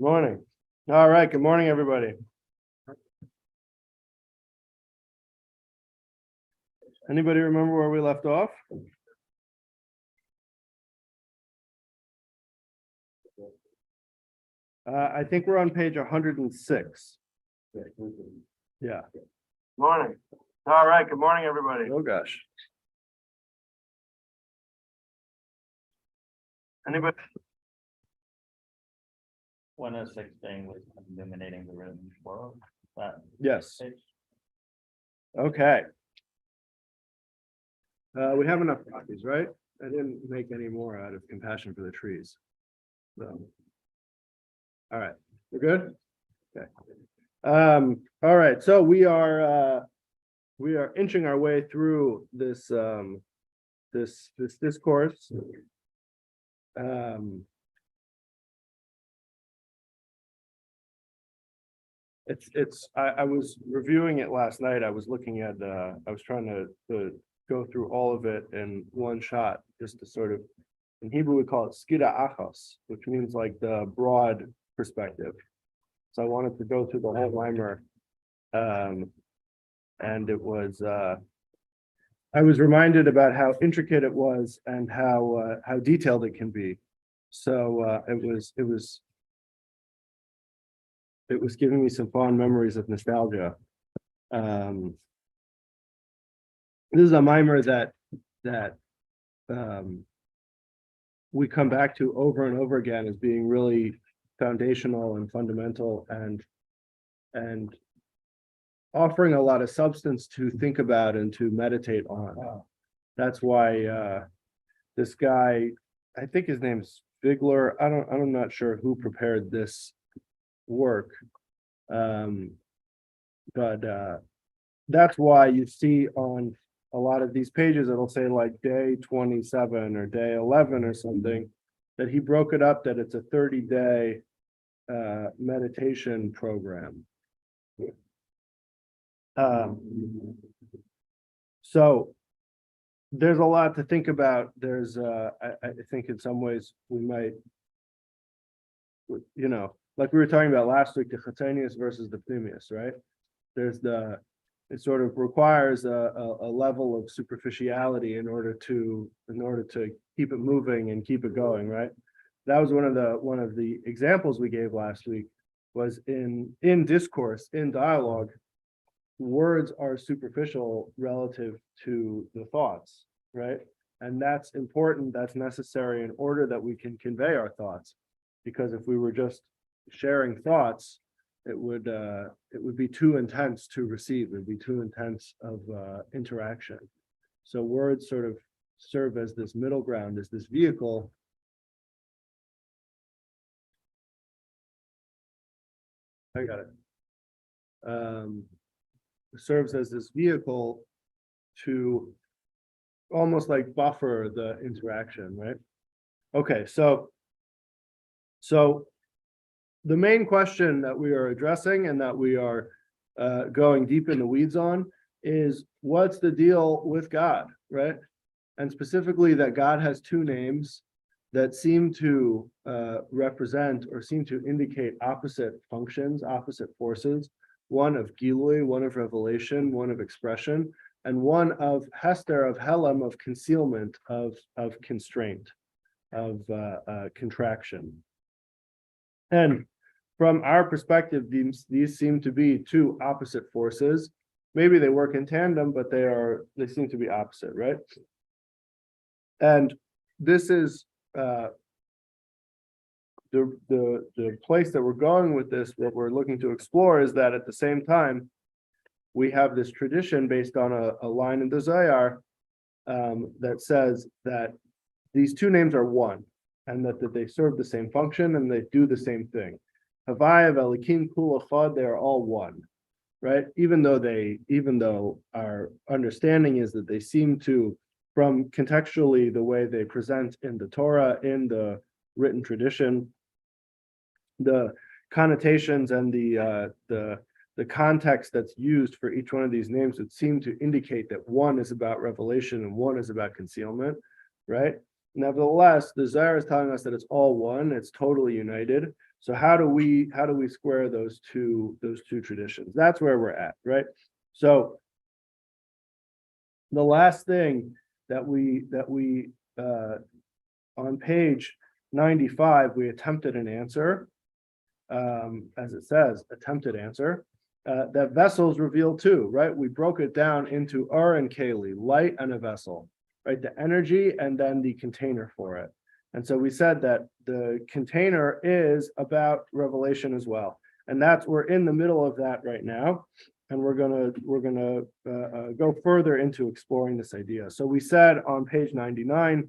Morning. All right. Good morning, everybody. Anybody remember where we left off? I think we're on page 106. Yeah. Morning. All right. Good morning, everybody. Oh, gosh. Anybody? 106 thing was illuminating the room world. Yes. Page. Okay. We have enough copies, right? I didn't make any more out of compassion for the trees. So. All right, we're good? Okay. All right, so we are inching our way through this this discourse. I was reviewing it last night. I was looking at I was trying to go through all of it in one shot, just to sort of, in Hebrew we call it skida achos, which means like the broad perspective. So I wanted to go through the whole mimer, and it was I was reminded about how intricate it was and how detailed it can be. So it was giving me some fond memories of nostalgia. This is a mimer that we come back to over and over again as being really foundational and fundamental, and offering a lot of substance to think about and to meditate on. That's why this guy, I think his name's Bigler. I'm not sure who prepared this work, but that's why you see on a lot of these pages it'll say like day 27 or day 11 or something, that he broke it up, that it's a 30-day meditation program. So there's a lot to think about. There's I think in some ways we might, like we were talking about last week, the chatanius versus the pneumius, right? It sort of requires a level of superficiality in order to keep it moving and keep it going, right? That was one of the examples we gave last week, was in discourse, in dialogue, words are superficial relative to the thoughts, right? And that's important, that's necessary in order that we can convey our thoughts. Because if we were just sharing thoughts, it would be too intense to receive. It would be too intense of interaction. So words sort of serve as this middle ground, as this vehicle. I got it. Serves as this vehicle to almost like buffer the interaction, right? Okay, so the main question that we are addressing and that we are going deep in the weeds on is, what's the deal with God, right? And specifically that God has two names that seem to represent or seem to indicate opposite functions, opposite forces, one of Gilui, one of revelation, one of expression, and one of Hester, of Helam, of concealment, of constraint, of contraction. And from our perspective, these seem to be two opposite forces. Maybe they work in tandem, but they seem to be opposite, right? And this is the place that we're going with this, what we're looking to explore, is that at the same time, we have this tradition based on a line in the Zohar that says that these two names are one, and that they serve the same function and they do the same thing. Havaya, Velikim, Kul Echad, they are all one, right? Even though our understanding is that they seem to, from contextually the way they present in the Torah, in the written tradition, the connotations and the the context that's used for each one of these names would seem to indicate that one is about revelation and one is about concealment, right? Nevertheless, the Zohar is telling us that it's all one, it's totally united. So how do we square those two traditions? That's where we're at, right? So the last thing that we on page 95, we attempted an answer, as it says, attempted answer, that vessels reveal too, right? We broke it down into and keli, light and a vessel, right? The energy and then the container for it. And so we said that the container is about revelation as well. And we're in the middle of that right now. And we're gonna go further into exploring this idea. So we said on page 99,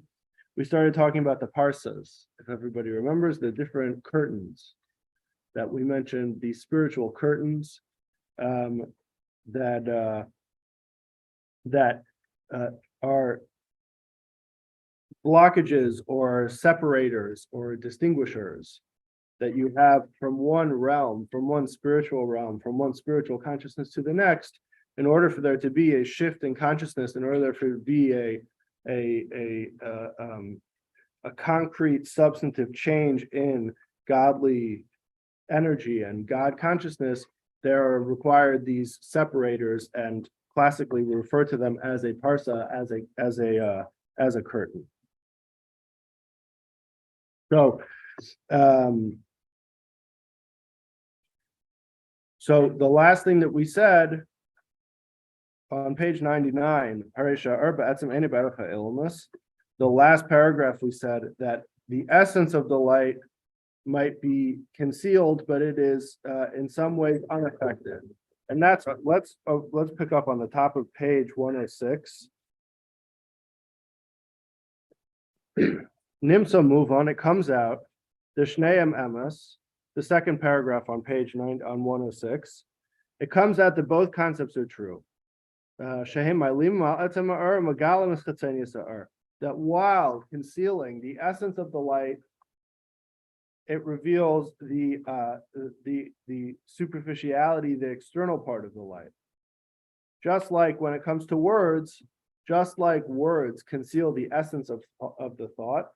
we started talking about the parsas. If everybody remembers, the different curtains that we mentioned, these spiritual curtains that are blockages or separators or distinguishers that you have from one realm, from one spiritual realm, from one spiritual consciousness to the next, in order for there to be a shift in consciousness, in order for there to be a concrete substantive change in godly energy and God consciousness, there are required these separators, and classically we refer to them as a parsa, as a curtain. So so the last thing that we said on page 99, the last paragraph, we said that the essence of the light might be concealed, but it is in some ways unaffected. And that's let's pick up on the top of page 106. Nimsa, move on. It comes out. The Shneim Emes, the second paragraph on page 9 on 106. It comes out that both concepts are true. That while concealing the essence of the light, it reveals the superficiality, the external part of the light. Just like when it comes to words, just like words conceal the essence of the thought,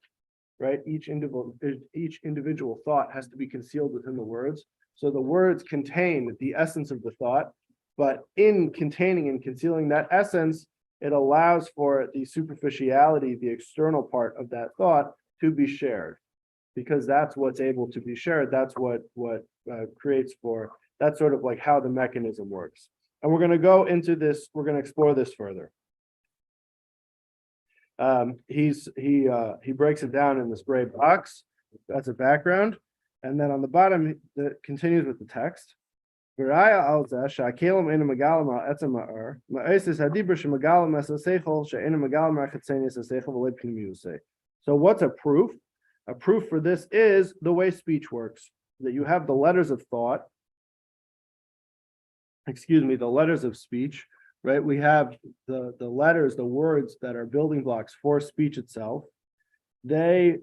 right? Each individual thought has to be concealed within the words. So the words contain the essence of the thought, but in containing and concealing that essence, it allows for the superficiality, the external part of that thought to be shared, because that's what's able to be shared. That's what creates for, that's sort of like how the mechanism works. And we're going to go into this, we're going to explore this further. He breaks it down in this gray box. That's a background. And then on the bottom, it continues with the text. So what's a proof? A proof for this is the way speech works, that you have the letters of thought, the letters of speech, right? We have the letters, the words that are building blocks for speech itself. They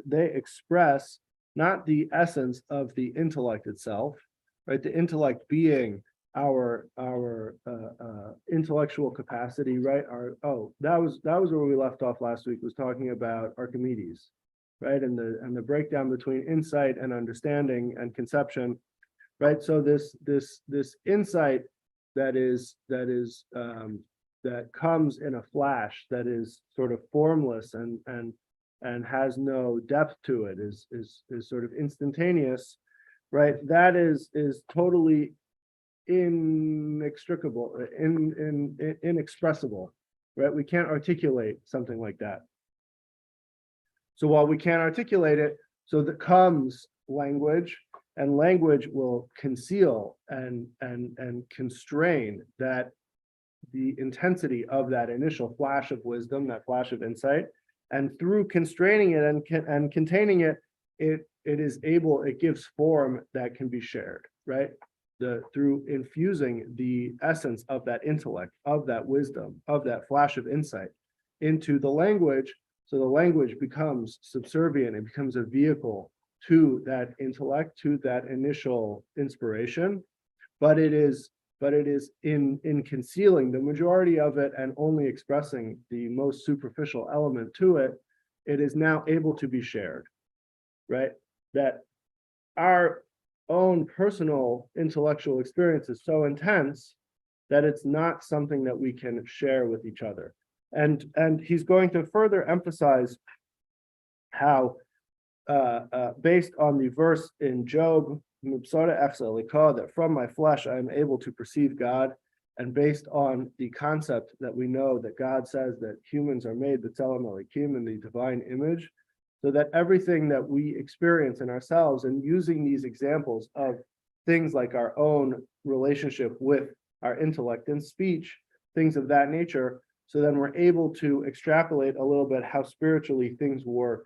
express not the essence of the intellect itself, right? The intellect being our intellectual capacity, right? That was where we left off last week, was talking about Archimedes, right? And the breakdown between insight and understanding and conception, right? So this insight that comes in a flash, that is sort of formless and has no depth to it, is sort of instantaneous, right? That is totally inextricable, inexpressible, right? We can't articulate something like that. So while we can't articulate it, so that comes language, and language will conceal and constrain that, the intensity of that initial flash of wisdom, that flash of insight, and through constraining it and containing it, it gives form that can be shared, right? Through infusing the essence of that intellect, of that wisdom, of that flash of insight into the language. So the language becomes subservient, it becomes a vehicle to that intellect, to that initial inspiration, but it is in concealing the majority of it and only expressing the most superficial element to it, it is now able to be shared, right? That our own personal intellectual experience is so intense that it's not something that we can share with each other. And he's going to further emphasize how based on the verse in Job, that from my flesh I am able to perceive God, and based on the concept that we know that God says that humans are made b'tselem Elokim in the divine image, so that everything that we experience in ourselves, and using these examples of things like our own relationship with our intellect and speech, things of that nature, so then we're able to extrapolate a little bit how spiritually things work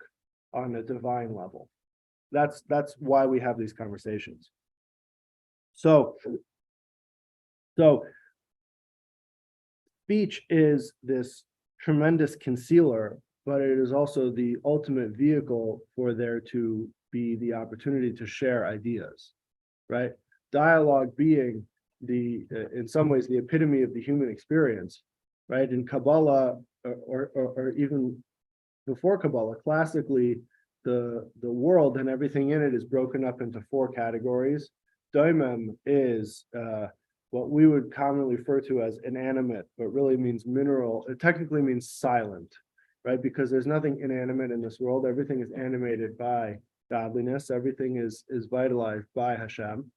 on a divine level. That's why we have these conversations. So speech is this tremendous concealer, but it is also the ultimate vehicle for there to be the opportunity to share ideas, right? Dialogue being in some ways, the epitome of the human experience, right? In Kabbalah, or even before Kabbalah, classically, the world and everything in it is broken up into 4 categories. Doimem is what we would commonly refer to as inanimate, but really means mineral. It technically means silent, right? Because there's nothing inanimate in this world. Everything is animated by godliness. Everything is vitalized by Hashem.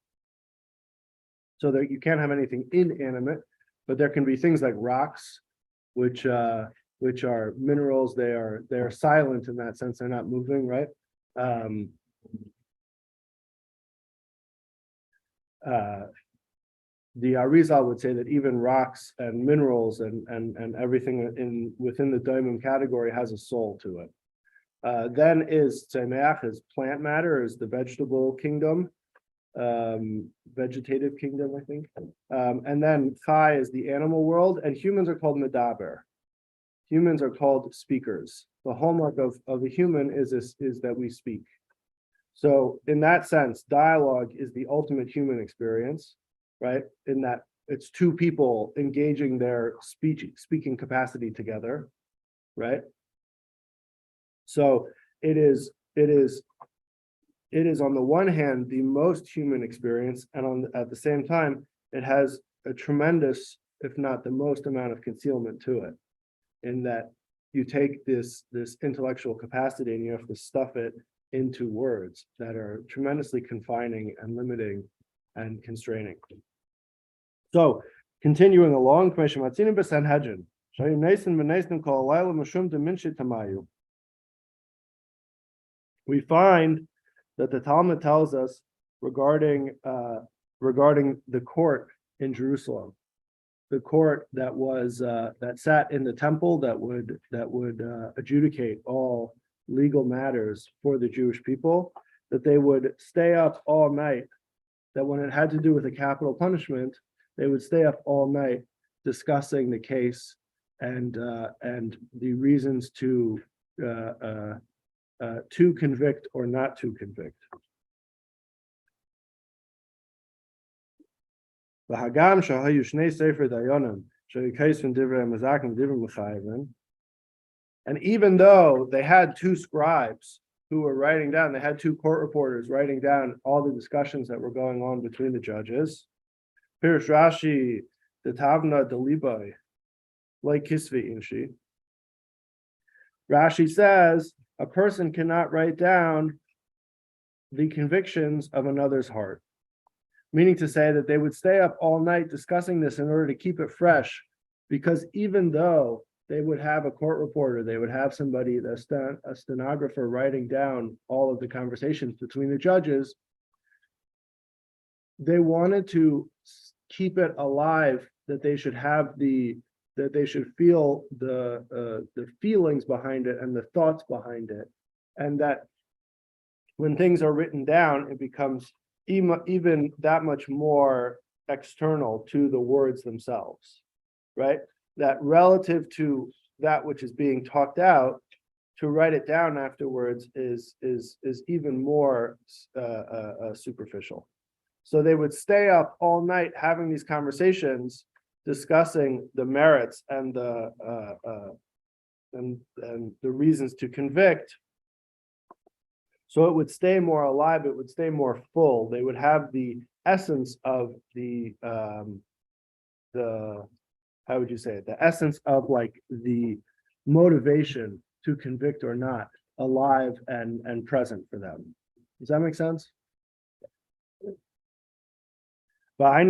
So that you can't have anything inanimate, but there can be things like rocks, which are minerals. They are silent in that sense. They're not moving, right? The Arizal would say that even rocks and minerals and everything within the Daimon category has a soul to it. Then is Tzemeach, is plant matter, is the vegetable kingdom, vegetative kingdom, I think. And then Chai is the animal world, and humans are called Medaber. Humans are called speakers. The hallmark of a human is that we speak. So in that sense, dialogue is the ultimate human experience, right? In that it's 2 people engaging their speaking capacity together, right? So it is on the one hand the most human experience, and at the same time it has a tremendous, if not the most amount of concealment to it, in that you take this intellectual capacity and you have to stuff it into words that are tremendously confining and limiting and constraining. So continuing along, we find that the Talmud tells us regarding the court in Jerusalem, the court that was that sat in the temple that would adjudicate all legal matters for the Jewish people, that they would stay up all night, that when it had to do with a capital punishment, they would stay up all night discussing the case and the reasons to convict or not to convict. And even though they had 2 scribes who were writing down, they had 2 court reporters writing down all the discussions that were going on between the judges. Pirush Rashi, the Tavna Delibai, like Kisvi Inshi. Rashi says a person cannot write down the convictions of another's heart, meaning to say that they would stay up all night discussing this in order to keep it fresh, because even though they would have a court reporter, they would have somebody, a stenographer writing down all of the conversations between the judges, they wanted to keep it alive, that they should have that they should feel the feelings behind it and the thoughts behind it, and that when things are written down, it becomes even that much more external to the words themselves, right? That relative to that which is being talked out, to write it down afterwards is even more superficial. So they would stay up all night having these conversations, discussing the merits and the reasons to convict. So it would stay more alive, it would stay more full. They would have the essence of the how would you say it? The essence of like the motivation to convict or not alive and present for them. Does that make sense? Right?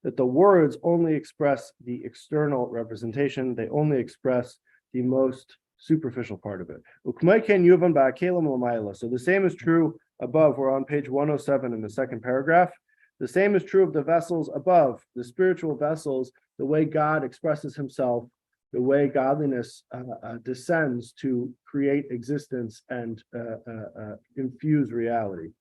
That the words only express the external representation, they only express the most superficial part of it. So the same is true above. We're on page 107 in the second paragraph. The same is true of the vessels above, the spiritual vessels, the way God expresses himself, the way godliness descends to create existence and infuse reality.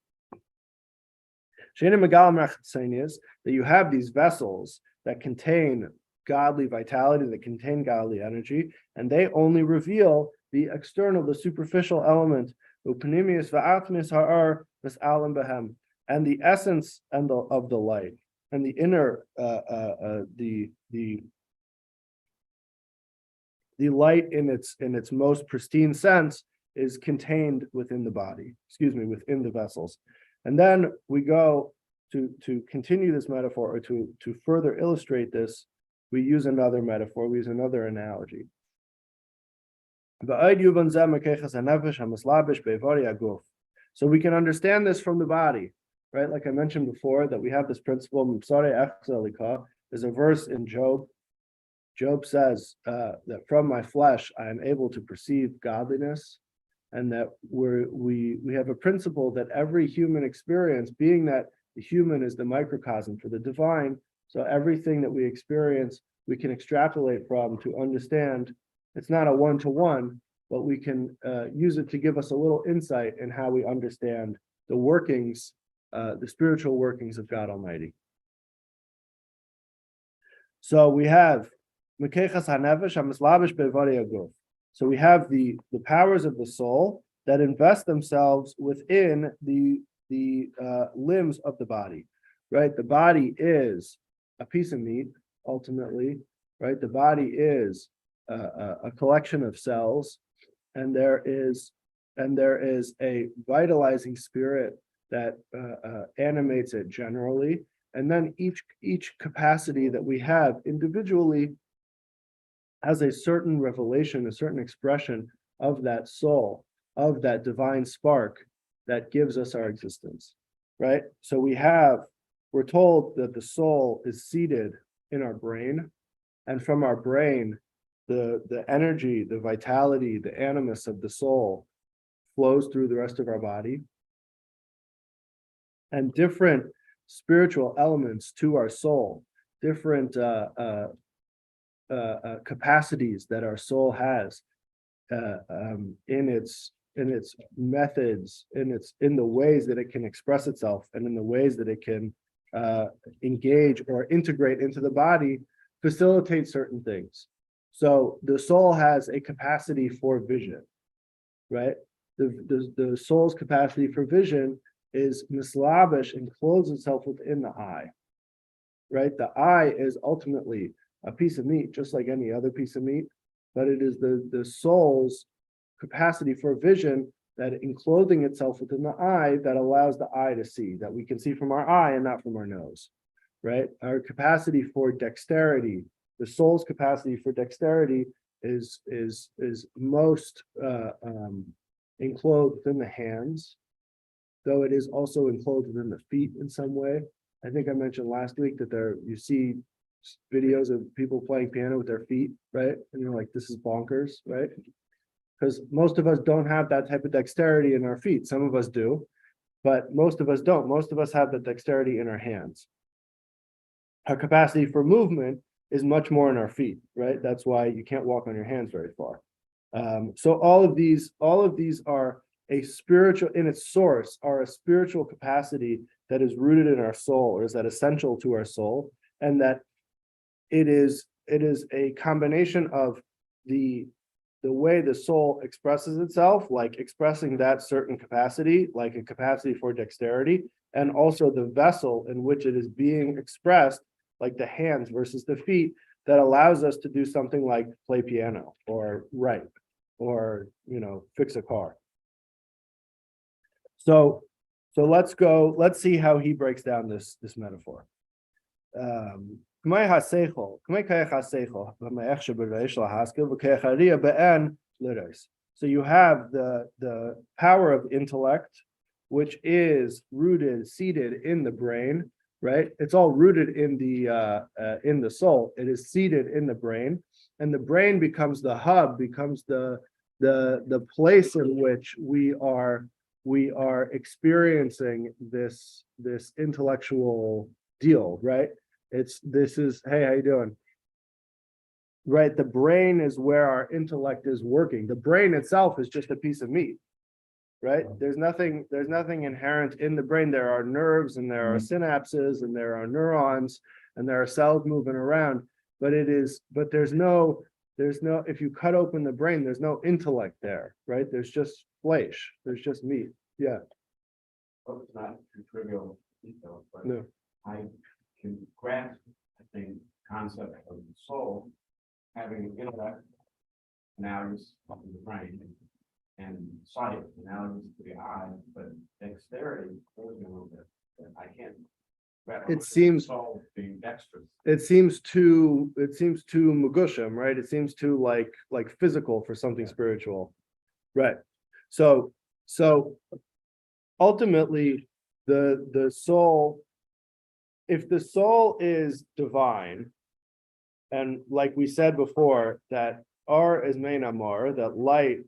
That you have these vessels that contain godly vitality, that contain godly energy, and they only reveal the external, the superficial element, and the essence and of the light, and the inner, the light in its most pristine sense is contained within the body, within the vessels. And then we go to continue this metaphor, or to further illustrate this, we use another metaphor, we use another analogy. So we can understand this from the body, right? Like I mentioned before, that we have this principle. There's a verse in Job. Job says that from my flesh I am able to perceive godliness, and that we have a principle that every human experience, being that the human is the microcosm for the divine, so everything that we experience we can extrapolate from to understand. It's not a one-to-one, but we can use it to give us a little insight in how we understand the workings, the spiritual workings of God Almighty. So we have so we have the powers of the soul that invest themselves within the limbs of the body, right? The body is a piece of meat, ultimately, right? The body is a collection of cells, and there is a vitalizing spirit that animates it generally, and then each capacity that we have individually has a certain revelation, a certain expression of that soul, of that divine spark that gives us our existence, right? So we're told that the soul is seated in our brain, and from our brain, the energy, the vitality, the animus of the soul flows through the rest of our body. And different spiritual elements to our soul, different capacities that our soul has in its methods, in the ways that it can express itself, and in the ways that it can engage or integrate into the body, facilitate certain things. So the soul has a capacity for vision, right? The soul's capacity for vision is mislabish and clothes itself within the eye, right? The eye is ultimately a piece of meat, just like any other piece of meat, but it is the soul's capacity for vision that in clothing itself within the eye that allows the eye to see, that we can see from our eye and not from our nose, right? Our capacity for dexterity, the soul's capacity for dexterity is most enclosed within the hands, though it is also enclosed within the feet in some way. I think I mentioned last week that you see videos of people playing piano with their feet, right? And you're like, this is bonkers, right? Because most of us don't have that type of dexterity in our feet. Some of us do, but most of us don't. Most of us have the dexterity in our hands. Our capacity for movement is much more in our feet, right? That's why you can't walk on your hands very far. So all of these are a spiritual, in its source, are a spiritual capacity that is rooted in our soul, or is that essential to our soul, and that it is a combination of the the way the soul expresses itself, like expressing that certain capacity, like a capacity for dexterity, and also the vessel in which it is being expressed, like the hands versus the feet, that allows us to do something like play piano or write or fix a car. So let's see how he breaks down this metaphor. So you have the power of intellect, which is seated in the brain, right? It's all rooted in the soul. It is seated in the brain, and the brain becomes the hub, becomes the place in which we are experiencing this intellectual deal, right? Hey, how you doing? Right, the brain is where our intellect is working. The brain itself is just a piece of meat, right? There's nothing inherent in the brain. There are nerves and there are synapses and there are neurons and there are cells moving around, but there's no, if you cut open the brain, there's no intellect there, right? There's just flesh, there's just meat. Yeah. Oh, it's not too trivial detail, but No. I can grasp, I think, concept of the soul having intellect, analogous to the brain, and sight, analogous to the eye, but dexterity goes a little bit. I can't. It seems soul being dexterous. It seems too mugushim, right? It seems too like physical for something spiritual, right? So ultimately, the soul, if the soul is divine, and like we said before, that R is main amar, that light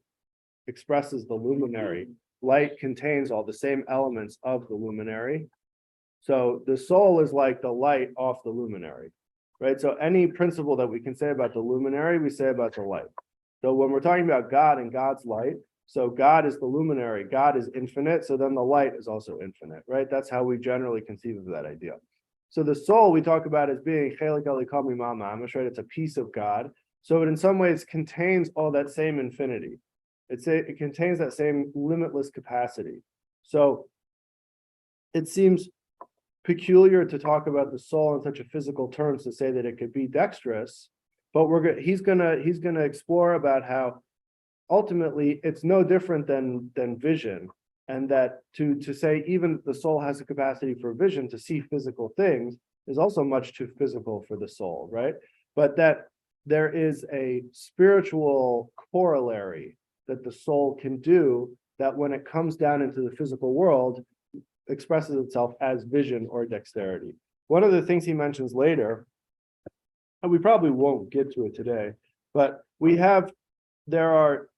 expresses the luminary. Light contains all the same elements of the luminary. So the soul is like the light off the luminary, right? So any principle that we can say about the luminary, we say about the light. So when we're talking about God and God's light, so God is the luminary, God is infinite, so then the light is also infinite, right? That's how we generally conceive of that idea. So the soul we talk about as being chelik elikam mamash, right? It's a piece of God. So it in some ways contains all that same infinity. It contains that same limitless capacity. So it seems peculiar to talk about the soul in such a physical terms, to say that it could be dexterous, but he's gonna explore about how ultimately it's no different than vision, and that to say even the soul has a capacity for vision, to see physical things, is also much too physical for the soul, right? But that there is a spiritual corollary that the soul can do, that when it comes down into the physical world, expresses itself as vision or dexterity. One of the things he mentions later, and we probably won't get to it today, but there are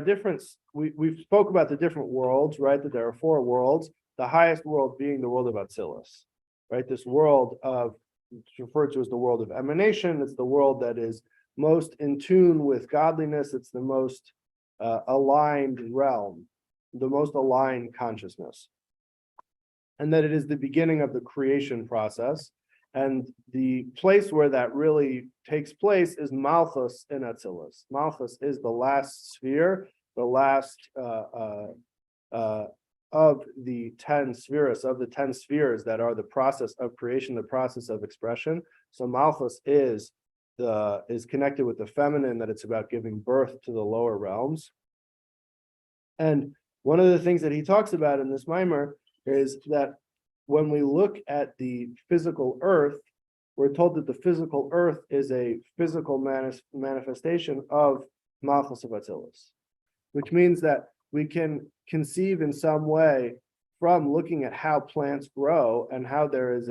different, we've spoke about the different worlds, right? That there are 4 worlds, the highest world being the world of Atzilus, right? This world of, it's referred to as the world of emanation. It's the world that is most in tune with godliness. It's the most aligned realm, the most aligned consciousness. And that it is the beginning of the creation process. And the place where that really takes place is Malchus in Atzilus. Malchus is the last sphere, the last of the 10 spheres, that are the process of creation, the process of expression. So Malchus is connected with the feminine, that it's about giving birth to the lower realms. And one of the things that he talks about in this mimer is that when we look at the physical earth, we're told that the physical earth is a physical manifestation of Malchus of Atzilus, which means that we can conceive in some way, from looking at how plants grow and how there is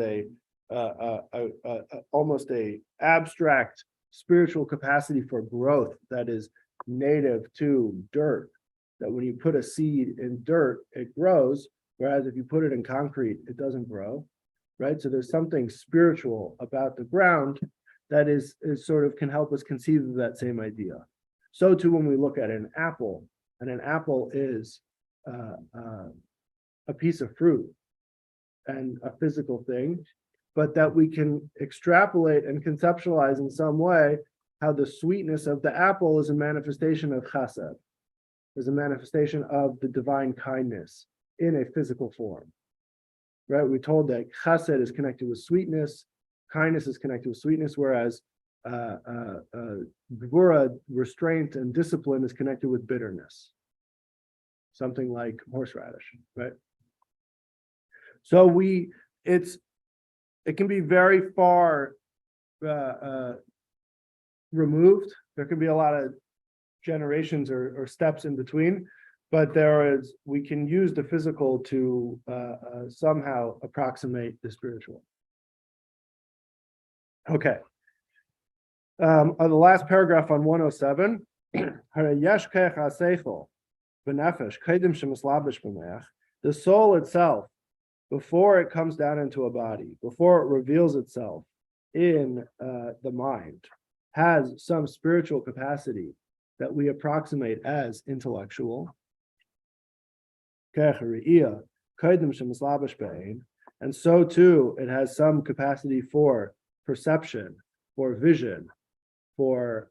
almost a abstract spiritual capacity for growth that is native to dirt, that when you put a seed in dirt, it grows. Whereas if you put it in concrete, it doesn't grow, right? So there's something spiritual about the ground that is sort of can help us conceive of that same idea. So too, when we look at an apple, and an apple is a piece of fruit and a physical thing, but that we can extrapolate and conceptualize in some way how the sweetness of the apple is a manifestation of chesed, is a manifestation of the divine kindness in a physical form. Right? We told that chesed is connected with sweetness, kindness is connected with sweetness, whereas gvura, restraint and discipline is connected with bitterness. Something like horseradish, right? So it can be very far removed. There can be a lot of generations or steps in between, but we can use the physical to somehow approximate the spiritual. Okay. On the last paragraph on 107, the soul itself, before it comes down into a body, before it reveals itself in the mind, has some spiritual capacity that we approximate as intellectual. And so too, it has some capacity for perception, for vision, for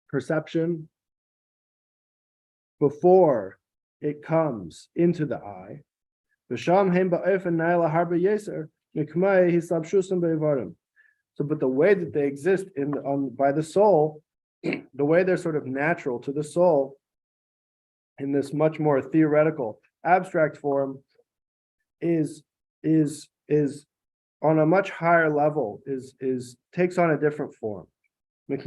perception before it comes into the eye. So, but the way that they exist by the soul, the way they're sort of natural to the soul, in this much more theoretical, abstract form, is on a much higher level, takes on a different form. But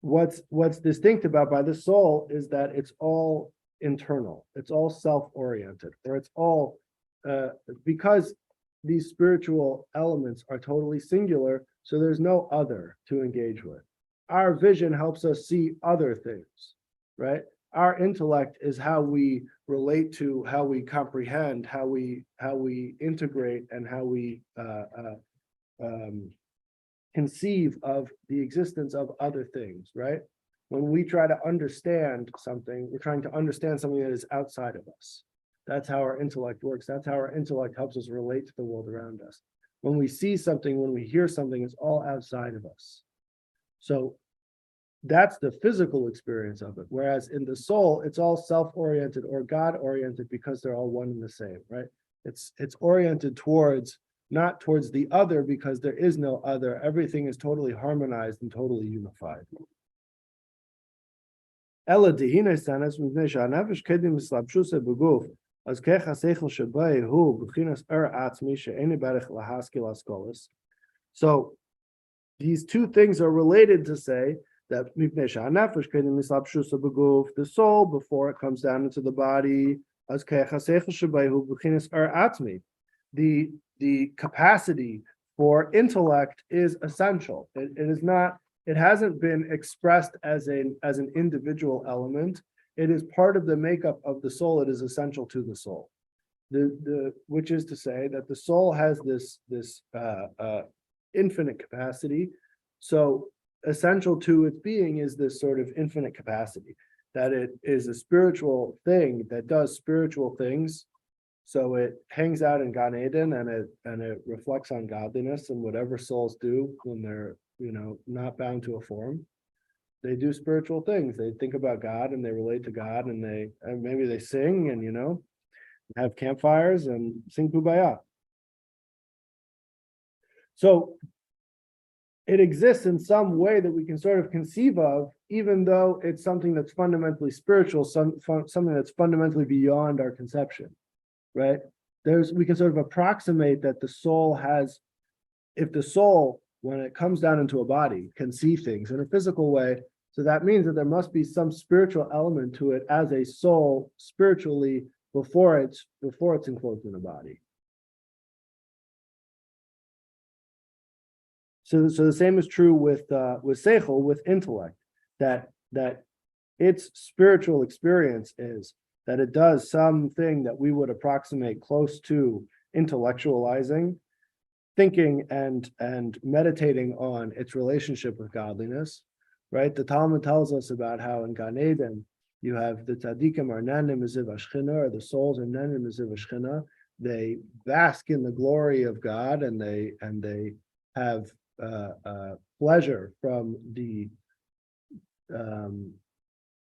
what's distinct about by the soul is that it's all internal, it's all self-oriented, or it's all because these spiritual elements are totally singular, so there's no other to engage with. Our vision helps us see other things, right? Our intellect is how we relate to, how we comprehend, how we integrate, and how we conceive of the existence of other things, right? When we try to understand something, we're trying to understand something that is outside of us. That's how our intellect works. That's how our intellect helps us relate to the world around us. When we see something, when we hear something, it's all outside of us. So that's the physical experience of it. Whereas in the soul, it's all self-oriented or God-oriented because they're all one and the same, right? It's oriented towards, not towards the other, because there is no other. Everything is totally harmonized and totally unified. So these two things are related to say that the soul, before it comes down into the body, the capacity for intellect is essential. It is not. It hasn't been expressed as an individual element. It is part of the makeup of the soul. It is essential to the soul. Which is to say that the soul has this infinite capacity. So essential to its being is this sort of infinite capacity, that it is a spiritual thing that does spiritual things. So it hangs out in Gan Eden, and it reflects on godliness, and whatever souls do when they're not bound to a form, they do spiritual things. They think about God and they relate to God, and maybe they sing and have campfires and sing Kumbaya. So it exists in some way that we can sort of conceive of, even though it's something that's fundamentally spiritual, something that's fundamentally beyond our conception, right? We can sort of approximate that the soul has, if the soul, when it comes down into a body, can see things in a physical way, so that means that there must be some spiritual element to it as a soul spiritually before it's enclosed in a body. So the same is true with seichel, with intellect, that its spiritual experience is that it does something that we would approximate close to intellectualizing, thinking and meditating on its relationship with godliness, right? The Talmud tells us about how in Gan Eden you have the tzaddikim are nanim miziv hashchina, or the souls are nanim miziv hashchina. They bask in the glory of God, and they have pleasure from the.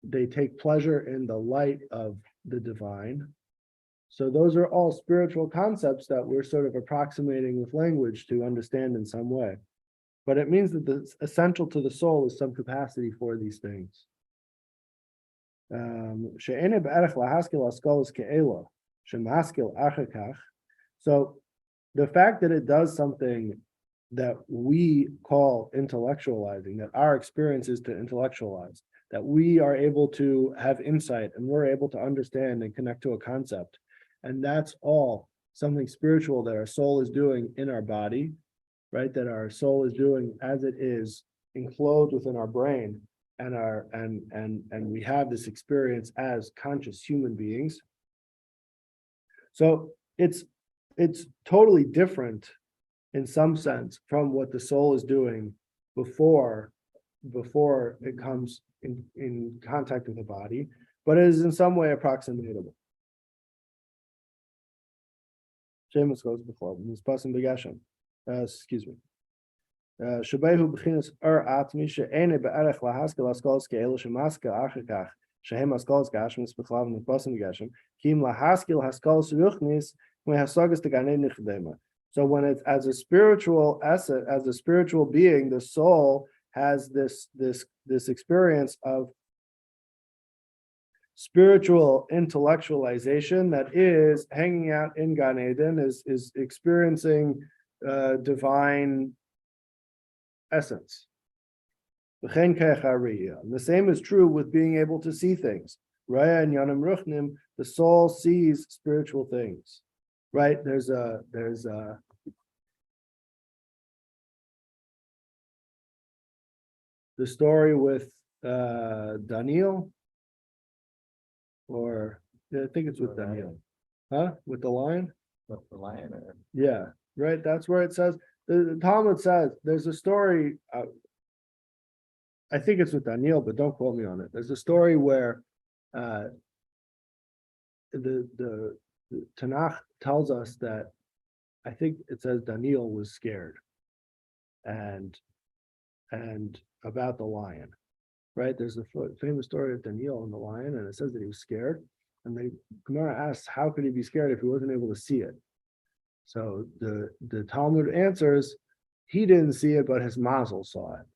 They take pleasure in the light of the divine. So those are all spiritual concepts that we're sort of approximating with language to understand in some way. But it means that the essential to the soul is some capacity for these things. So the fact that it does something that we call intellectualizing, that our experience is to intellectualize, that we are able to have insight and we're able to understand and connect to a concept. And that's all something spiritual that our soul is doing in our body, right? That our soul is doing as it is enclosed within our brain, and we have this experience as conscious human beings. So it's totally different in some sense from what the soul is doing before it comes in contact with the body, but it is in some way approximatable. Seamus goes before excuse me. Shebehu b'chinas atmi she'ene be'erech lahaskil askolos ke'elu shemaskil achakach shehem askolos gashmis b'chlav n'pasim gashem kim lahaskil haskolos ruchnis me'hasagas teganei nichdema. So when it's as a spiritual asset, as a spiritual being, the soul has this experience of spiritual intellectualization that is hanging out in Gan Eden, is experiencing divine essence. And the same is true with being able to see things. Raya and Yanam Ruchnim, the soul sees spiritual things. Right? There's a the story with Daniel, or I think it's with Daniel, with the lion. With the lion, Yeah, right. That's where it says the Talmud says there's a story. I think it's with Daniel, but don't quote me on it. There's a story where the Tanakh tells us that, I think it says Daniel was scared, and about the lion, right? There's a famous story of Daniel and the lion, and it says that he was scared. And the Gemara asks, how could he be scared if he wasn't able to see it? So the Talmud answers, he didn't see it, but his mazel saw it.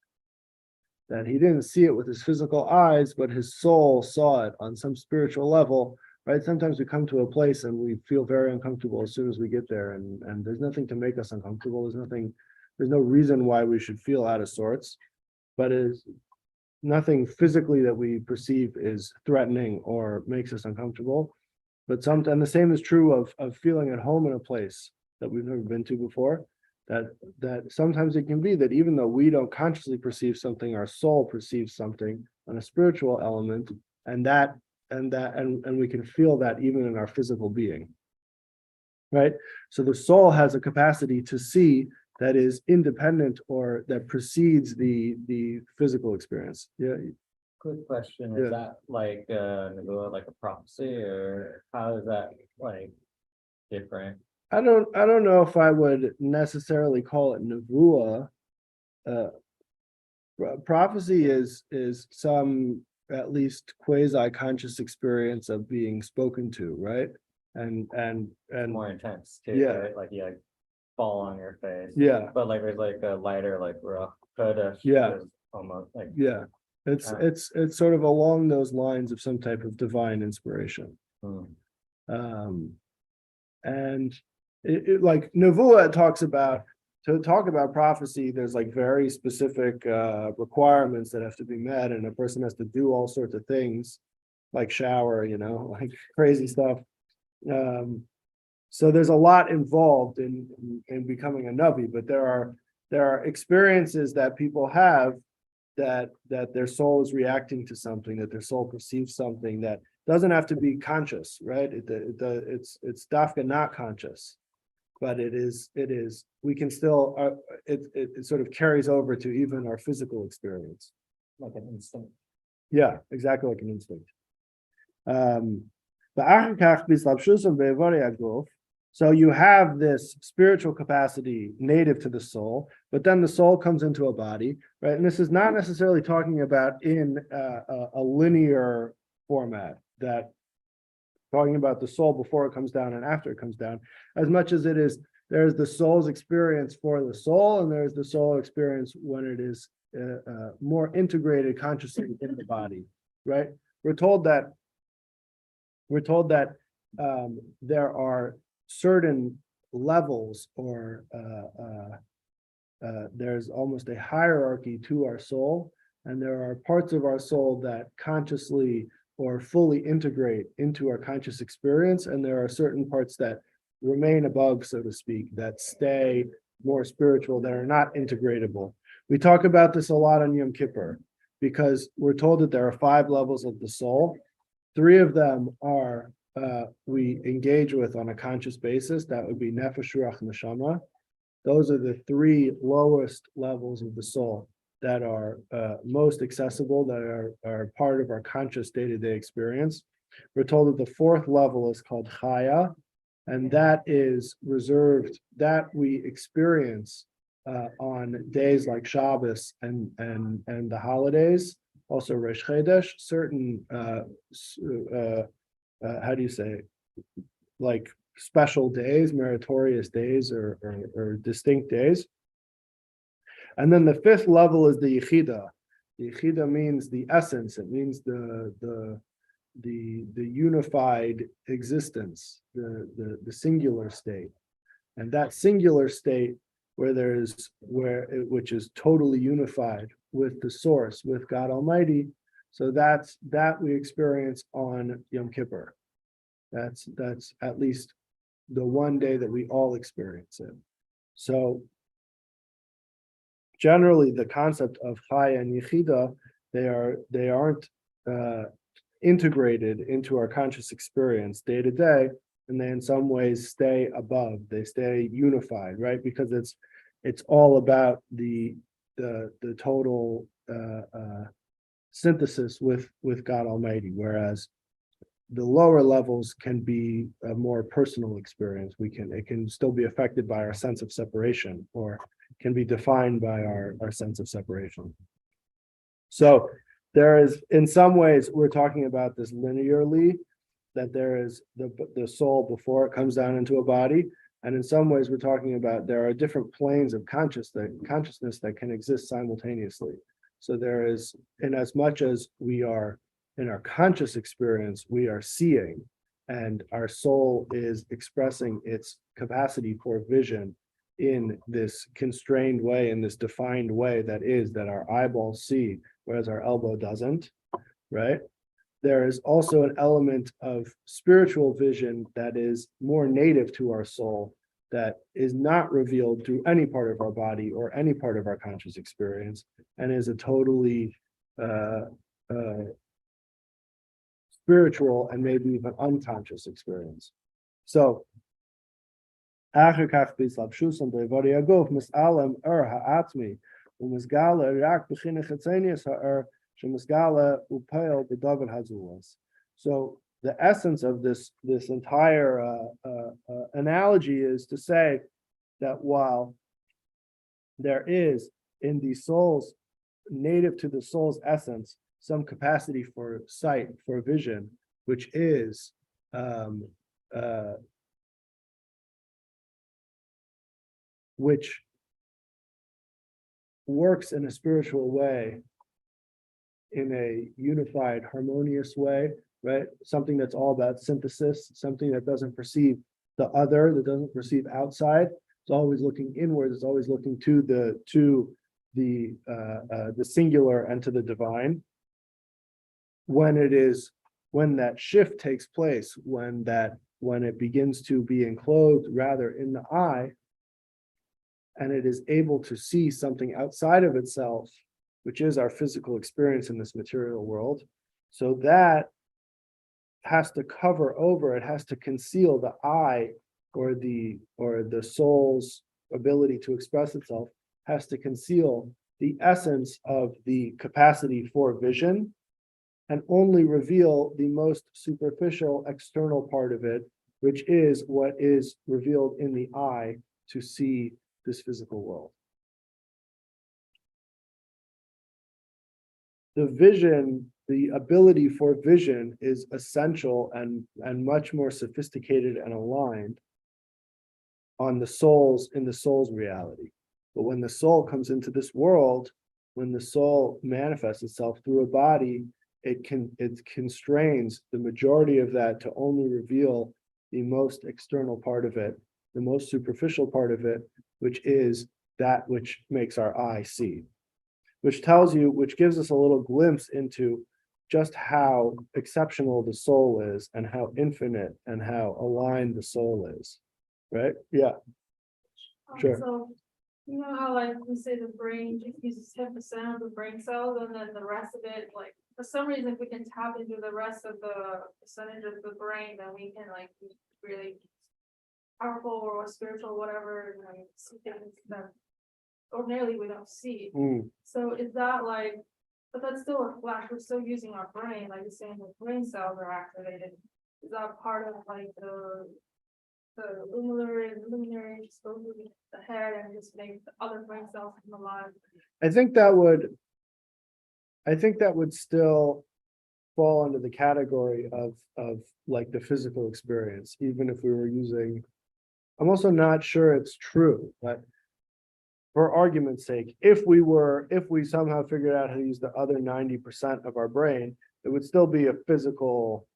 That he didn't see it with his physical eyes, but his soul saw it on some spiritual level, right? Sometimes we come to a place and we feel very uncomfortable as soon as we get there, and there's nothing to make us uncomfortable. There's no reason why we should feel out of sorts, but is nothing physically that we perceive is threatening or makes us uncomfortable. But and the same is true of feeling at home in a place that we've never been to before. That sometimes it can be that even though we don't consciously perceive something, our soul perceives something on a spiritual element, and we can feel that even in our physical being. Right? So the soul has a capacity to see that is independent or that precedes the physical experience. Yeah. Quick question, Yeah. is that like like a prophecy, or how is that like different? I don't know if I would necessarily call it nevuah. Prophecy is some at least quasi-conscious experience of being spoken to, right? And More intense too, Yeah. right? Like you like fall on your face. yeah, But like there's like a lighter like rough kodesh. Yeah. is almost like yeah. It's Uh. it's sort of along those lines of some type of divine inspiration. hmm. And it like Nevuah talks about, to talk about prophecy, there's like very specific requirements that have to be met, and a person has to do all sorts of things like shower, like crazy stuff. So there's a lot involved in becoming a Navi, but there are experiences that people have that their soul is reacting to something, that their soul perceives something that doesn't have to be conscious, right? It's dafka not conscious. but it is, we can still, it sort of carries over to even our physical experience. Like an instinct. Yeah, exactly like an instinct. ואחר כך בהתלבשות באיברי הגוף, so you have this spiritual capacity native to the soul, but then the soul comes into a body, right? And this is not necessarily talking about in a linear format, that talking about the soul before it comes down and after it comes down, as much as it is, there's the soul's experience for the soul, and there's the soul experience when it is more integrated consciously in the body, right? We're told that there are certain levels, or there's almost a hierarchy to our soul, and there are parts of our soul that consciously or fully integrate into our conscious experience, and there are certain parts that remain above, so to speak, that stay more spiritual, that are not integratable. We talk about this a lot on Yom Kippur, because we're told that there are 5 levels of the soul. 3 of them are we engage with on a conscious basis. That would be nefesh, ruach, neshama. Those are the 3 lowest levels of the soul that are most accessible, that are part of our conscious day-to-day experience. We're told that the 4th level is called chaya, and that is reserved, that we experience on days like Shabbos and the holidays, also Rosh Chodesh, certain how do you say, like special days, meritorious days, or distinct days. And then the 5th level is the yichida. The yichida means the essence. It means the unified existence, the singular state. And that singular state which is totally unified with the source, with God Almighty. So that we experience on Yom Kippur. That's at least the one day that we all experience it. So generally, the concept of Chaya and Yechida, they aren't integrated into our conscious experience day to day, and they in some ways stay above. They stay unified, right? Because it's all about the total synthesis with God Almighty, whereas the lower levels can be a more personal experience. It can still be affected by our sense of separation, or can be defined by our sense of separation. So there is, in some ways, we're talking about this linearly, that there is the soul before it comes down into a body. And in some ways, we're talking about there are different planes of consciousness that can exist simultaneously. So there is, in as much as we are in our conscious experience, we are seeing, and our soul is expressing its capacity for vision in this constrained way, in this defined way that our eyeballs see, whereas our elbow doesn't, right? There is also an element of spiritual vision that is more native to our soul, that is not revealed through any part of our body or any part of our conscious experience, and is a totally spiritual and maybe even unconscious experience. So, אחר כך בהתלבשות באיברי הגוף מסעלם אור האטמי ומסגלה רק בחינוך חיצוניוס האור שמסגלה ופועל בדבר הזולת. So the essence of this entire analogy is to say that while there is in the soul's, native to the soul's essence, some capacity for sight, for vision, which is which works in a spiritual way, in a unified, harmonious way, right? Something that's all about synthesis, something that doesn't perceive the other, that doesn't perceive outside. It's always looking inward. It's always looking to the singular and to the divine. When that shift takes place, when it begins to be enclosed rather in the eye, and it is able to see something outside of itself, which is our physical experience in this material world. So that has to cover over, it has to conceal the eye or the soul's ability to express itself has to conceal the essence of the capacity for vision and only reveal the most superficial external part of it, which is what is revealed in the eye to see this physical world. The vision, the ability for vision is essential and much more sophisticated and aligned in the soul's reality. But when the soul comes into this world, when the soul manifests itself through a body, it constrains the majority of that to only reveal the most external part of it, the most superficial part of it, which is that which makes our eye see, which gives us a little glimpse into just how exceptional the soul is and how infinite and how aligned the soul is, right? Yeah. Sure. So, you know how like we say the brain just uses 10% of the brain cells and then the rest of it, like, for some reason, if we can tap into the rest of the percentage of the brain, then we can like be really powerful or spiritual, whatever, and like, see things that ordinarily we don't see. So is that like, but that's still a flash, we're still using our brain, like you're saying the brain cells are activated. Is that part of like the luminary just go through the head and just make the other brain cells come alive? I think that would still fall under the category of like the physical experience, even if we were using, I'm also not sure it's true, but for argument's sake, if we somehow figured out how to use the other 90% of our brain, it would still be a physical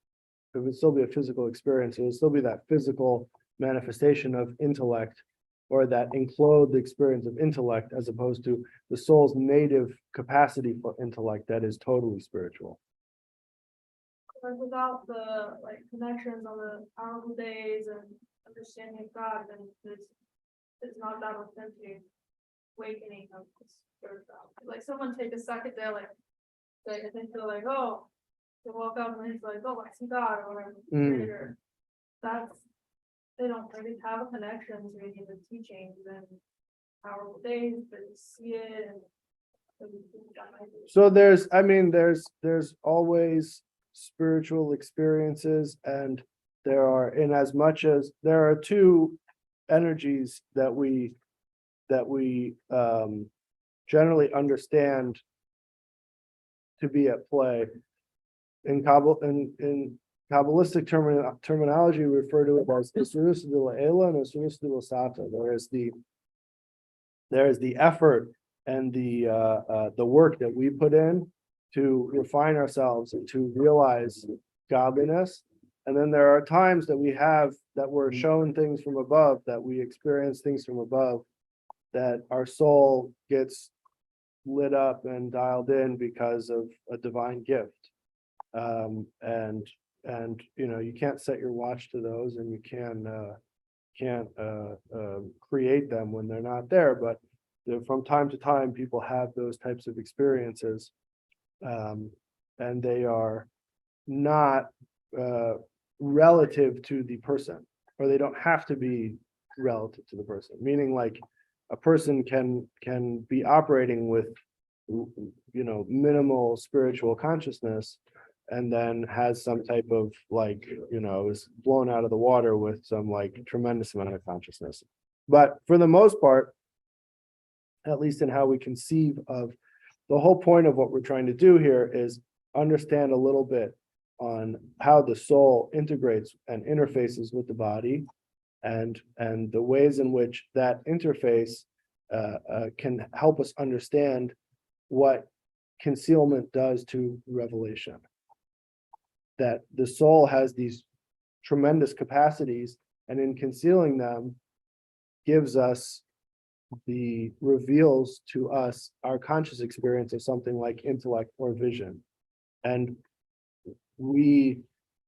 experience. It would still be that physical manifestation of intellect, or that enclosed the experience of intellect, as opposed to the soul's native capacity for intellect that is totally spiritual. But without the like connections on the powerful days and understanding of God, then it's not that authentic awakening of the spiritual. Like someone take a psychedelic, they feel like, oh, they woke up and it's like, oh, I see God or whatever. Creator. They don't really have a connection to any of the teachings and powerful days, but you see it. So there's always spiritual experiences, and there are, in as much as there are two energies that we generally understand to be at play in Kabbalistic terminology, we refer to it as Isuris de la Ela and Isuris de la Sata. There is the effort and the work that we put in to refine ourselves and to realize godliness. And then there are times that we're shown things from above, that we experience things from above, that our soul gets lit up and dialed in because of a divine gift. And you can't set your watch to those, and you can't create them when they're not there, but from time to time people have those types of experiences, and they are not relative to the person, or they don't have to be relative to the person, meaning like a person can be operating with minimal spiritual consciousness, and then has some type of is blown out of the water with some tremendous amount of consciousness. But for the most part, at least in how we conceive of the whole point of what we're trying to do here, is understand a little bit on how the soul integrates and interfaces with the body, and the ways in which that interface can help us understand what concealment does to revelation. That the soul has these tremendous capacities, and in concealing them reveals to us our conscious experience of something like intellect or vision. And we,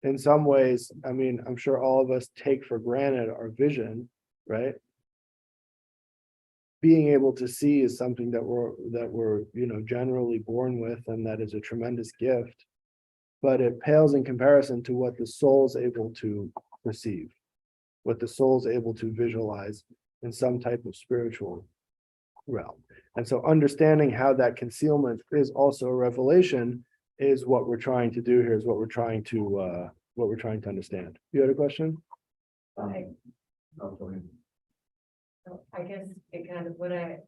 in some ways, I'm sure all of us take for granted our vision, right? Being able to see is something that we're generally born with, and that is a tremendous gift. But it pales in comparison to what the soul's able to perceive. what the soul is able to visualize in some type of spiritual realm. And so understanding how that concealment is also a revelation is what we're trying to do here, is what we're trying to understand. You had a question? Right. Oh, go ahead. So I guess it kind of, I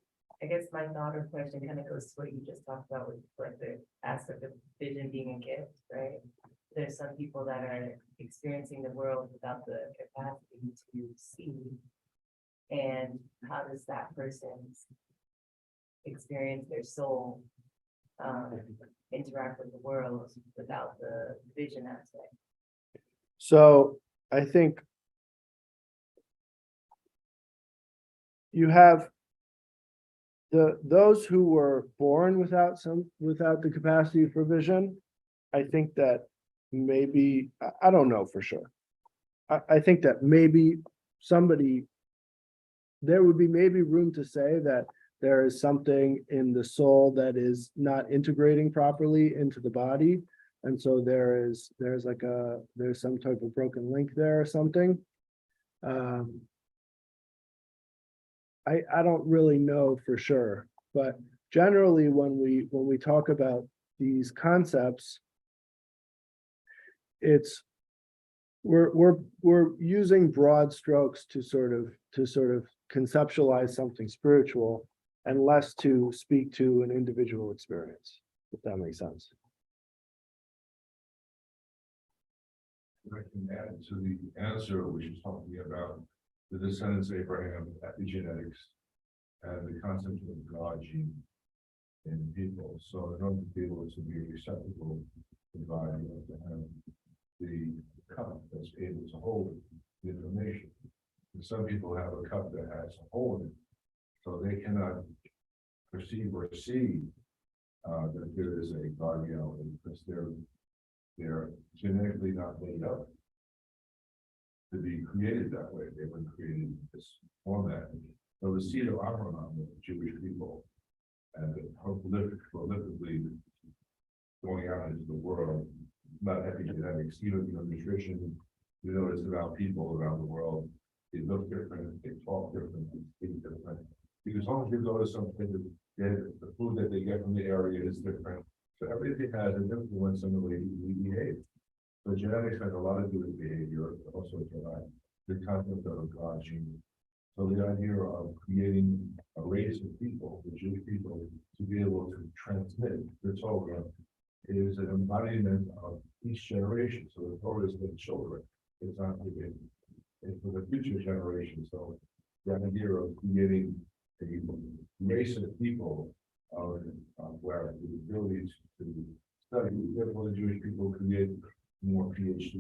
guess my thought or question kind of goes to what you just talked about with like the aspect of vision being a gift, right? There's some people that are experiencing the world without the capacity to see. And how does that person's experience their soul interact with the world without the vision aspect? So I think you have those who were born without the capacity for vision. I think that maybe, I don't know for sure. I think that maybe there would be maybe room to say that there is something in the soul that is not integrating properly into the body. And so there's some type of broken link there or something. I don't really know for sure, but generally when we talk about these concepts, we're using broad strokes to sort of conceptualize something spiritual and less to speak to an individual experience, if that makes sense. I can add to the answer, which is talking about the descendants of Abraham, epigenetics, and the concept of God gene in people. So in order to be able to be receptacle to God, you have to have the cup that's able to hold the information. And some people have a cup that has a hole in it, so they cannot perceive or see that there is a God reality because they're genetically not made up to be created that way. They were created in this format. So the seed of Abraham, the Jewish people, and prolifically going out into the world, not epigenetics, even nutrition. You notice about people around the world, they look different, they talk different, they speak different. Because as long as you notice something, the food that they get from the area is different. So everything has an influence on the way we behave. So genetics has a lot to do with behavior, also the concept of God gene. So the idea of creating a race of people, the Jewish people, to be able to transmit the Torah is an embodiment of each generation. So the Torah is for the children. It's not for it's for the future generation. So the idea of creating a race of people where the ability to study, therefore the Jewish people create more PhD.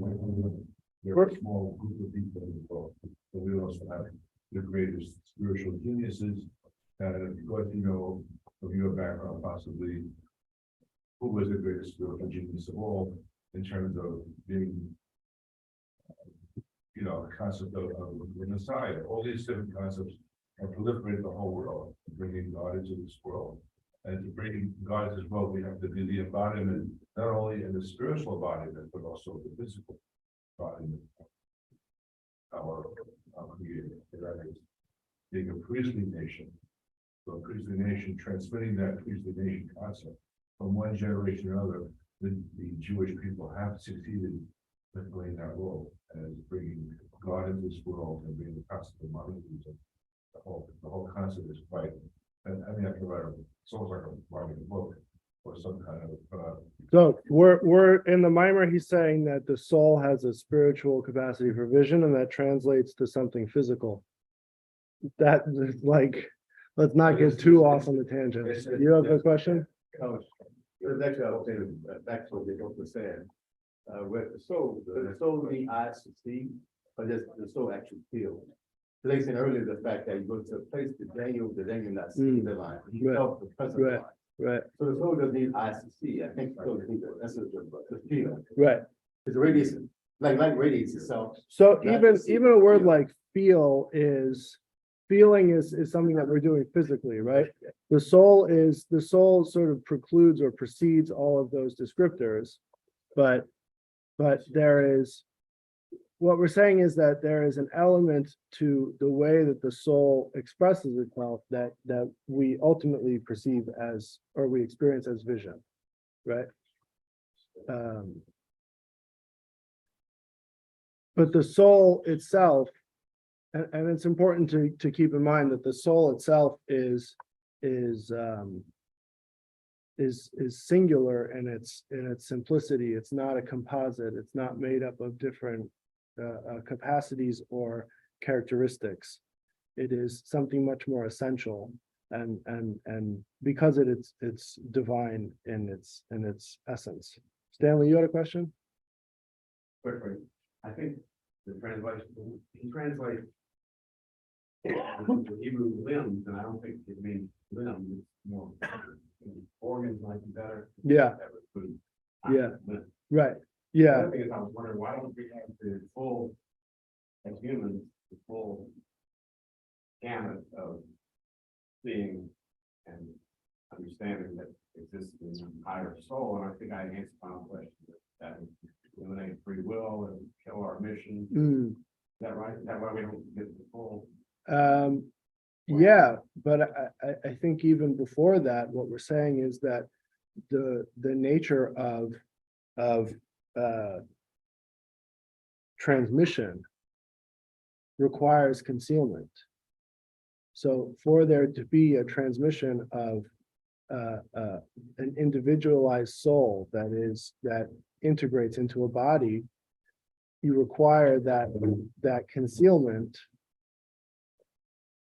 There are a small group of people in the world. So we also have the greatest spiritual geniuses. And because you know from your background, possibly who was the greatest spiritual genius of all in terms of being, the concept of the Messiah. All these different concepts are proliferating the whole world, bringing God into this world. And to bring God into this world, we have to be the embodiment, not only in the spiritual embodiment, but also the physical embodiment of our Creator. That is being a priestly nation. So a priestly nation, transmitting that priestly nation concept from one generation to another, the Jewish people have succeeded in playing that role as bringing God into this world and bringing the concept of monotheism. The whole concept is quite, and I mean, I can write it's almost like I'm writing a book or some kind of. So we're in the mimer, he's saying that the soul has a spiritual capacity for vision, and that translates to something physical. That is like, let's not get too off on the tangent. You have a question? There's actually, I was saying, back to what they both were saying. With the soul need eyes to see, but does the soul actually feel? So they said earlier the fact that you go to a place, the Daniel not seeing the line, he Right. felt the presence Right. line. Right, So the soul doesn't need eyes to see. I think the soul needs the feel. right. It's a radiation, like radiates itself. So Not even to see, a word feel. like feeling is something that we're doing physically, right? The soul sort of precludes or precedes all of those descriptors, but there is what we're saying is that there is an element to the way that the soul expresses itself that we ultimately perceive as, or we experience as vision, right? But the soul itself, and it's important to keep in mind that the soul itself is singular in its simplicity. It's not a composite. It's not made up of different capacities or characteristics. It is something much more essential, and because it's divine in its essence. Stanley, you had a question? Quickly, I think the translation, he translates the Hebrew limbs, and I don't think it means limbs, it's more organs might be better. Yeah. That would include, Yeah. limbs. Right. The Yeah. other thing is, I was wondering, why don't we have the full, as humans, the full gamut of seeing and understanding that exists in the higher soul, and I think I answered my own question, that would eliminate free will and kill our mission. Mm. Is that right? Is that why we don't get the full? Yeah, but I think even before that, what we're saying is that the nature of transmission requires concealment. So for there to be a transmission of an individualized soul that integrates into a body, you require that concealment,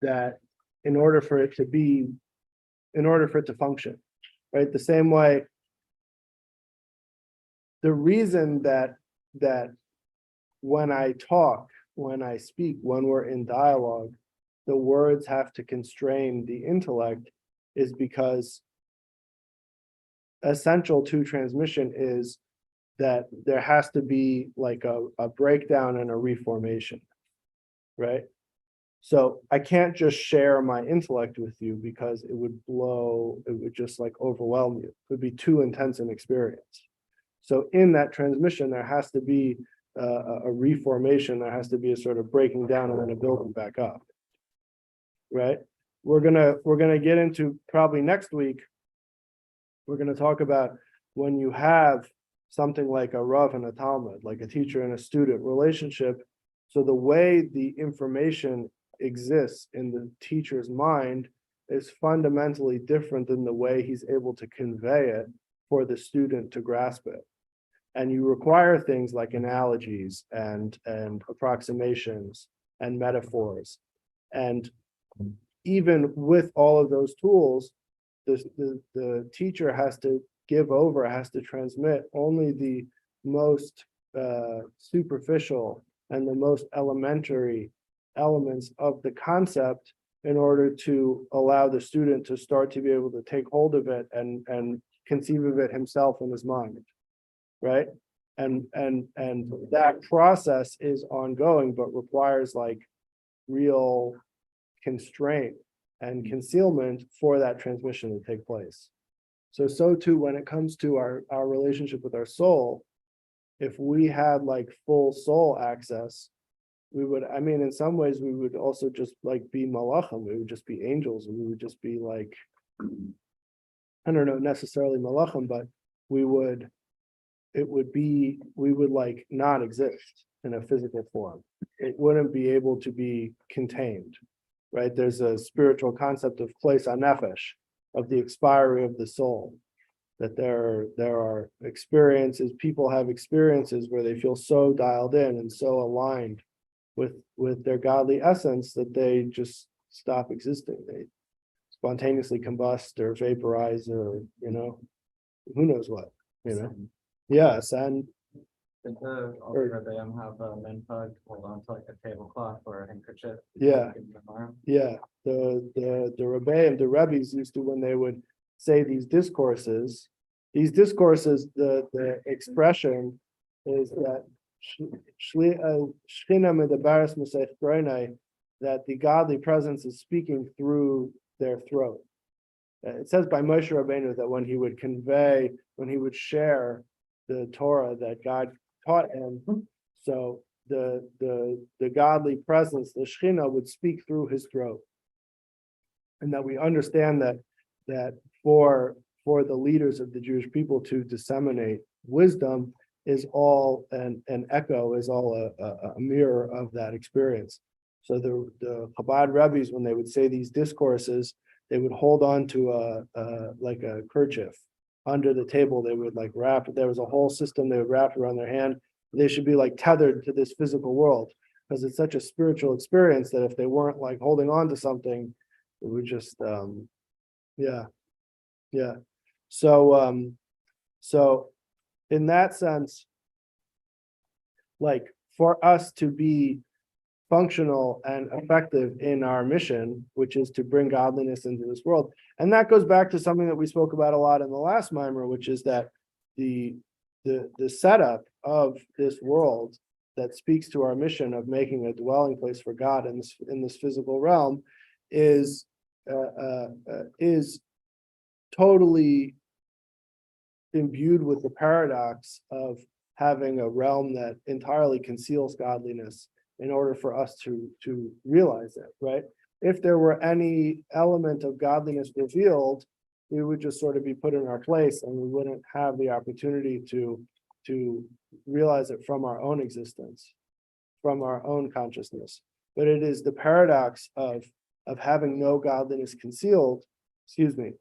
that in order for it to function, right? The same way, the reason that when I talk, when I speak, when we're in dialogue, the words have to constrain the intellect is because essential to transmission is that there has to be like a breakdown and a reformation, right? So I can't just share my intellect with you because it would just like overwhelm you. It would be too intense an experience. So in that transmission, there has to be a reformation. There has to be a sort of breaking down and then a building back up, right? We're gonna get into probably next week. We're gonna talk about when you have something like a Rav and a Talmud, like a teacher and a student relationship. So the way the information exists in the teacher's mind is fundamentally different than the way he's able to convey it for the student to grasp it. And you require things like analogies and approximations and metaphors. And even with all of those tools, the teacher has to has to transmit only the most superficial and the most elementary elements of the concept in order to allow the student to start to be able to take hold of it and conceive of it himself in his mind, right? And that process is ongoing, but requires like real constraint and concealment for that transmission to take place. So too, when it comes to our relationship with our soul, if we had like full soul access, we would, I mean, in some ways, we would also just like be malachim, we would just be angels, and we would just be like, I don't know, necessarily malachim, but we would like not exist in a physical form. It wouldn't be able to be contained, right? There's a spiritual concept of place nefesh, of the expiry of the soul, that there are experiences, people have experiences where they feel so dialed in and so aligned with their godly essence that they just stop existing. They spontaneously combust or vaporize, or, you know, who knows what, you know? Yes, and Did the Rebbeim have a minhag hold on to like a tablecloth or a handkerchief? Yeah. Give them an arm? yeah, the Rebbeim, the Rebbe's used to, when they would say these discourses, the expression is that that the godly presence is speaking through their throat. It says by Moshe Rabbeinu that when he would share the Torah that God taught him, so the godly presence, the Shekhinah, would speak through his throat. And that we understand that for the leaders of the Jewish people to disseminate wisdom is all an echo, is all a mirror of that experience. So the Chabad Rebbe's, when they would say these discourses, they would hold on to like a kerchief under the table. They would like wrap, there was a whole system they would wrap around their hand. They should be like tethered to this physical world, because it's such a spiritual experience that if they weren't like holding on to something, it would just yeah. So in that sense, like for us to be functional and effective in our mission, which is to bring godliness into this world. And that goes back to something that we spoke about a lot in the last mimer, which is that the setup of this world that speaks to our mission of making a dwelling place for God in this physical realm is totally imbued with the paradox of having a realm that entirely conceals godliness in order for us to realize it, right? If there were any element of godliness revealed, we would just sort of be put in our place and we wouldn't have the opportunity to realize it from our own existence, from our own consciousness. But it is the paradox of having no godliness concealed,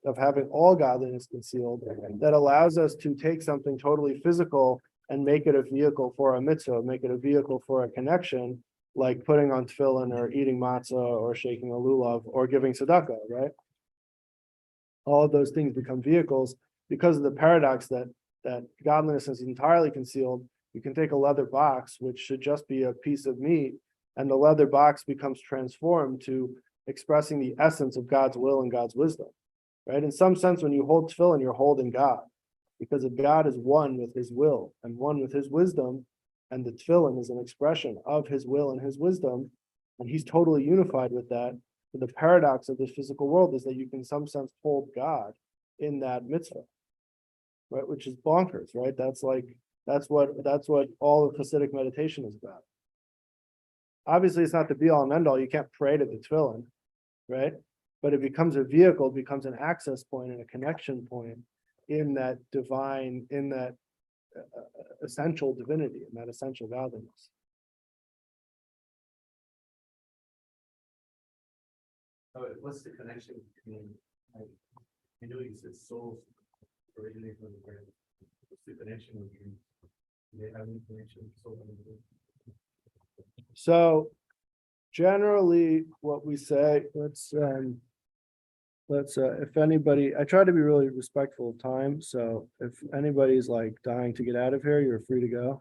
of having all godliness concealed, that allows us to take something totally physical and make it a vehicle for a mitzvah, make it a vehicle for a connection, like putting on tefillin or eating matzah or shaking a lulav or giving tzedakah, right? All of those things become vehicles because of the paradox that godliness is entirely concealed. You can take a leather box, which should just be a piece of meat, and the leather box becomes transformed to expressing the essence of God's will and God's wisdom, right? In some sense, when you hold tefillin, you're holding God, because if God is one with his will and one with his wisdom, and the tefillin is an expression of his will and his wisdom, and he's totally unified with that. The paradox of this physical world is that you can in some sense hold God in that mitzvah, right? Which is bonkers, right? That's what all of Hasidic meditation is about. Obviously, it's not the be all and end all. You can't pray to the tefillin, right? But it becomes a vehicle, it becomes an access point and a connection point in that divine, in that essential divinity, in that essential godliness. What's the connection between, like, you know, you said souls originate from the brain. What's the connection with dreams? Do they have any connection with soul and the brain? So generally what we say, let's if anybody, I try to be really respectful of time. So if anybody's like dying to get out of here, you're free to go.